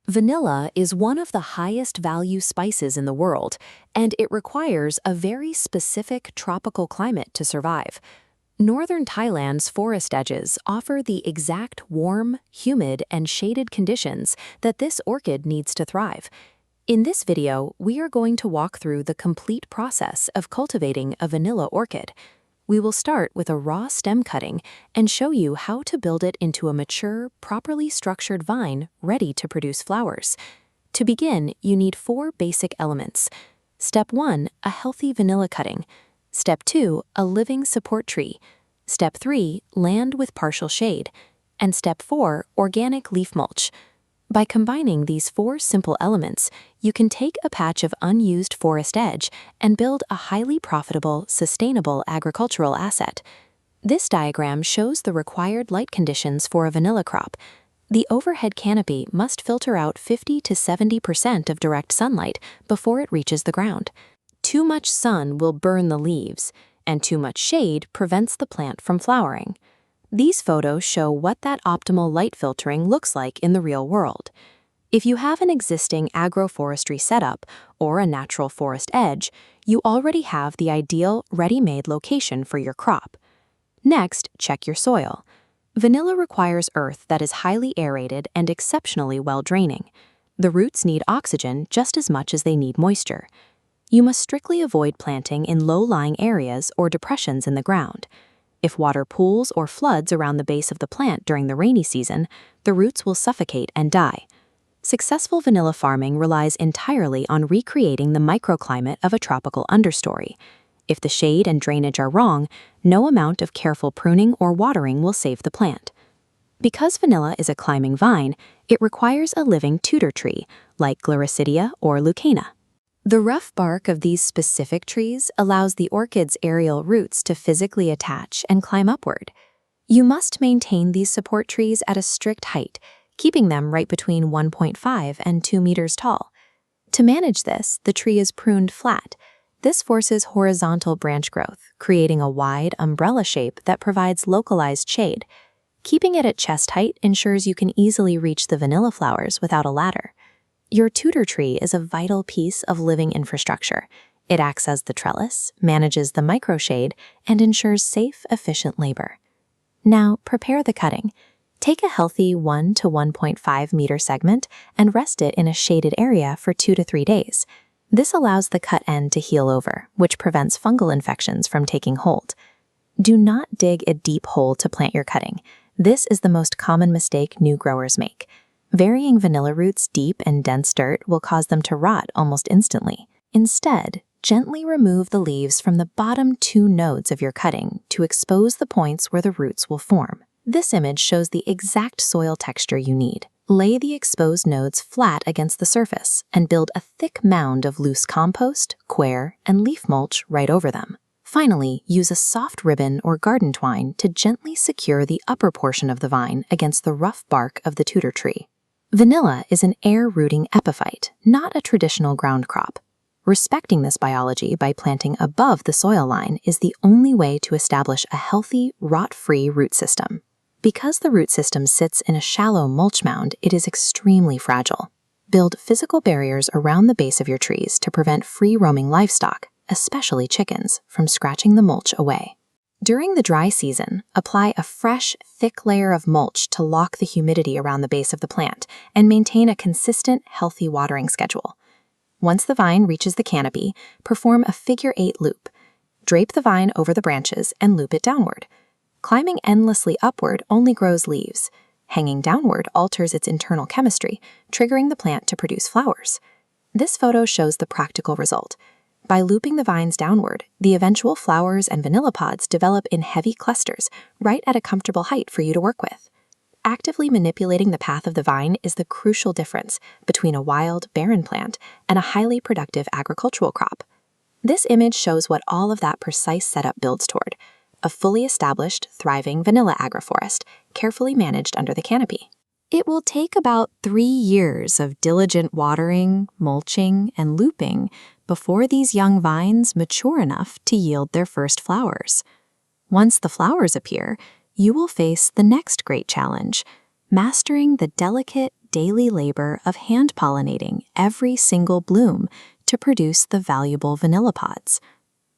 Vanilla is one of the highest value spices in the world, and it requires a very specific tropical climate to survive. Northern Thailand's forest edges offer the exact warm, humid, and shaded conditions that this orchid needs to thrive. In this video, we are going to walk through the complete process of cultivating a vanilla orchid. We will start with a raw stem cutting and show you how to build it into a mature, properly structured vine ready to produce flowers. To begin, you need 4 basic elements. Step 1, a healthy vanilla cutting. Step 2, a living support tree. Step 3, land with partial shade. And Step 4, organic leaf mulch. By combining these 4 simple elements, you can take a patch of unused forest edge and build a highly profitable, sustainable agricultural asset. This diagram shows the required light conditions for a vanilla crop. The overhead canopy must filter out 50 to 70% of direct sunlight before it reaches the ground. Too much sun will burn the leaves, and too much shade prevents the plant from flowering. These photos show what that optimal light filtering looks like in the real world. If you have an existing agroforestry setup or a natural forest edge, you already have the ideal, ready-made location for your crop. Next, check your soil. Vanilla requires earth that is highly aerated and exceptionally well-draining. The roots need oxygen just as much as they need moisture. You must strictly avoid planting in low-lying areas or depressions in the ground. If water pools or floods around the base of the plant during the rainy season, the roots will suffocate and die. Successful vanilla farming relies entirely on recreating the microclimate of a tropical understory. If the shade and drainage are wrong, no amount of careful pruning or watering will save the plant. Because vanilla is a climbing vine, it requires a living tutor tree, like Gliricidia or Leucaena. The rough bark of these specific trees allows the orchid's aerial roots to physically attach and climb upward. You must maintain these support trees at a strict height, keeping them right between 1.5 and 2 meters tall. To manage this, the tree is pruned flat. This forces horizontal branch growth, creating a wide umbrella shape that provides localized shade. Keeping it at chest height ensures you can easily reach the vanilla flowers without a ladder. Your tutor tree is a vital piece of living infrastructure. It acts as the trellis, manages the microshade, and ensures safe, efficient labor. Now, prepare the cutting. Take a healthy 1 to 1.5 meter segment and rest it in a shaded area for 2 to 3 days. This allows the cut end to heal over, which prevents fungal infections from taking hold. Do not dig a deep hole to plant your cutting. This is the most common mistake new growers make. Burying vanilla roots deep in dense dirt will cause them to rot almost instantly. Instead, gently remove the leaves from the bottom 2 nodes of your cutting to expose the points where the roots will form. This image shows the exact soil texture you need. Lay the exposed nodes flat against the surface and build a thick mound of loose compost, coir, and leaf mulch right over them. Finally, use a soft ribbon or garden twine to gently secure the upper portion of the vine against the rough bark of the tutor tree. Vanilla is an air-rooting epiphyte, not a traditional ground crop. Respecting this biology by planting above the soil line is the only way to establish a healthy, rot-free root system. Because the root system sits in a shallow mulch mound, it is extremely fragile. Build physical barriers around the base of your trees to prevent free-roaming livestock, especially chickens, from scratching the mulch away. During the dry season, apply a fresh, thick layer of mulch to lock the humidity around the base of the plant and maintain a consistent, healthy watering schedule. Once the vine reaches the canopy, perform a figure-8 loop. Drape the vine over the branches and loop it downward. Climbing endlessly upward only grows leaves. Hanging downward alters its internal chemistry, triggering the plant to produce flowers. This photo shows the practical result. By looping the vines downward, the eventual flowers and vanilla pods develop in heavy clusters, right at a comfortable height for you to work with. Actively manipulating the path of the vine is the crucial difference between a wild, barren plant and a highly productive agricultural crop. This image shows what all of that precise setup builds toward: a fully established, thriving vanilla agroforest, carefully managed under the canopy. It will take about 3 years of diligent watering, mulching, and looping before these young vines mature enough to yield their first flowers. Once the flowers appear, you will face the next great challenge: mastering the delicate, daily labor of hand-pollinating every single bloom to produce the valuable vanilla pods.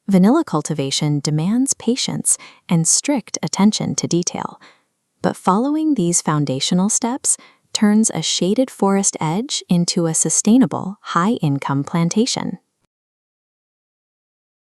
Vanilla cultivation demands patience and strict attention to detail, but following these foundational steps turns a shaded forest edge into a sustainable, high-income plantation.